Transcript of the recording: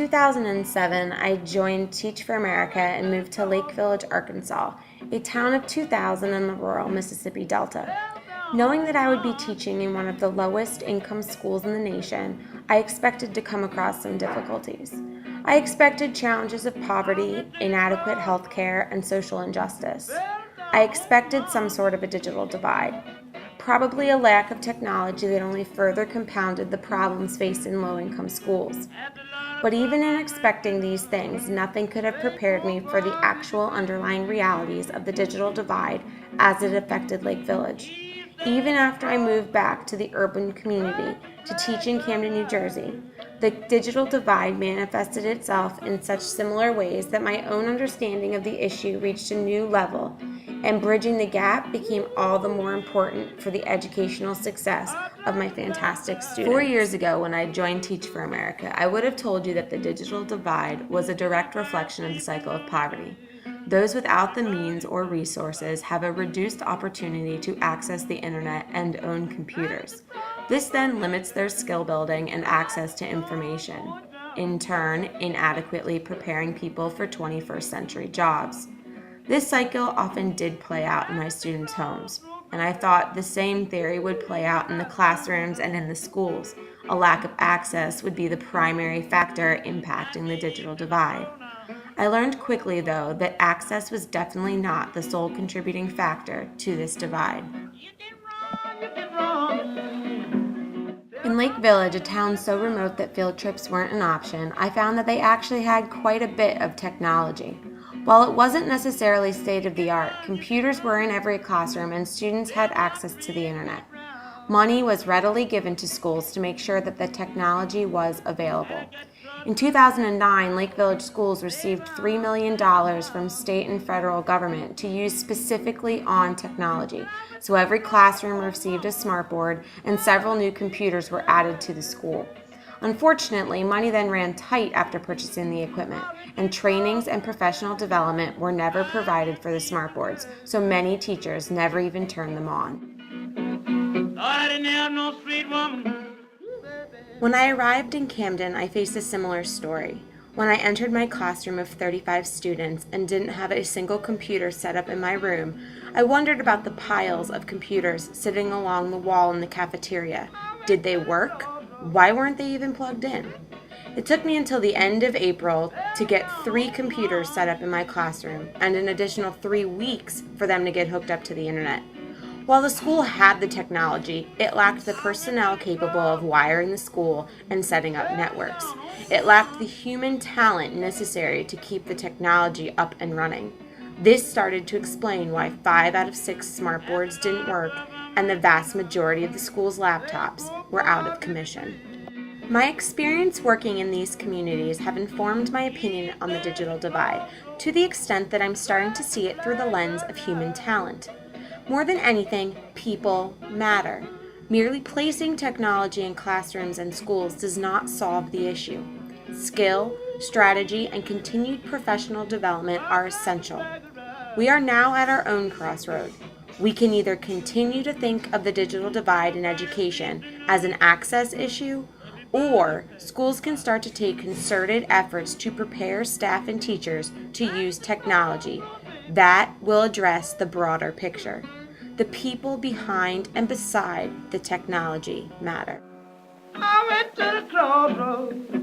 2007, I joined Teach for America and moved to Lake Village, Arkansas, a town of 2,000 in the rural Mississippi Delta. Knowing that I would be teaching in one of the lowest income schools in the nation, I expected to come across some difficulties. I expected challenges of poverty, inadequate health care, and social injustice. I expected some sort of a digital divide. Probably a lack of technology that only further compounded the problems faced in low-income schools. But even in expecting these things, nothing could have prepared me for the actual underlying realities of the digital divide as it affected Lake Village. Even after I moved back to the urban community to teach in Camden, New Jersey, the digital divide manifested itself in such similar ways that my own understanding of the issue reached a new level, and bridging the gap became all the more important for the educational success of my fantastic students. 4 years ago, when I joined Teach for America, I would have told you that the digital divide was a direct reflection of the cycle of poverty. Those without the means or resources have a reduced opportunity to access the internet and own computers. This then limits their skill building and access to information, in turn, inadequately preparing people for 21st century jobs. This cycle often did play out in my students' homes, and I thought the same theory would play out in the classrooms and in the schools. A lack of access would be the primary factor impacting the digital divide. I learned quickly, though, that access was definitely not the sole contributing factor to this divide. In Lake Village, a town so remote that field trips weren't an option, I found that they actually had quite a bit of technology. While it wasn't necessarily state-of-the-art, computers were in every classroom and students had access to the internet. Money was readily given to schools to make sure that the technology was available. In 2009, Lake Village schools received $3 million from state and federal government to use specifically on technology. So every classroom received a smartboard and several new computers were added to the school. Unfortunately, money then ran tight after purchasing the equipment, and trainings and professional development were never provided for the smartboards, so many teachers never even turned them on. When I arrived in Camden, I faced a similar story. When I entered my classroom of 35 students and didn't have a single computer set up in my room, I wondered about the piles of computers sitting along the wall in the cafeteria. Did they work? Why weren't they even plugged in? It took me until the end of April to get 3 computers set up in my classroom and an additional 3 weeks for them to get hooked up to the internet. While the school had the technology, it lacked the personnel capable of wiring the school and setting up networks. It lacked the human talent necessary to keep the technology up and running. This started to explain why 5 out of 6 smartboards didn't work and the vast majority of the school's laptops were out of commission. My experience working in these communities have informed my opinion on the digital divide, to the extent that I'm starting to see it through the lens of human talent. More than anything, people matter. Merely placing technology in classrooms and schools does not solve the issue. Skill, strategy, and continued professional development are essential. We are now at our own crossroad. We can either continue to think of the digital divide in education as an access issue, or schools can start to take concerted efforts to prepare staff and teachers to use technology. That will address the broader picture. The people behind and beside the technology matter. I went to the crossroads.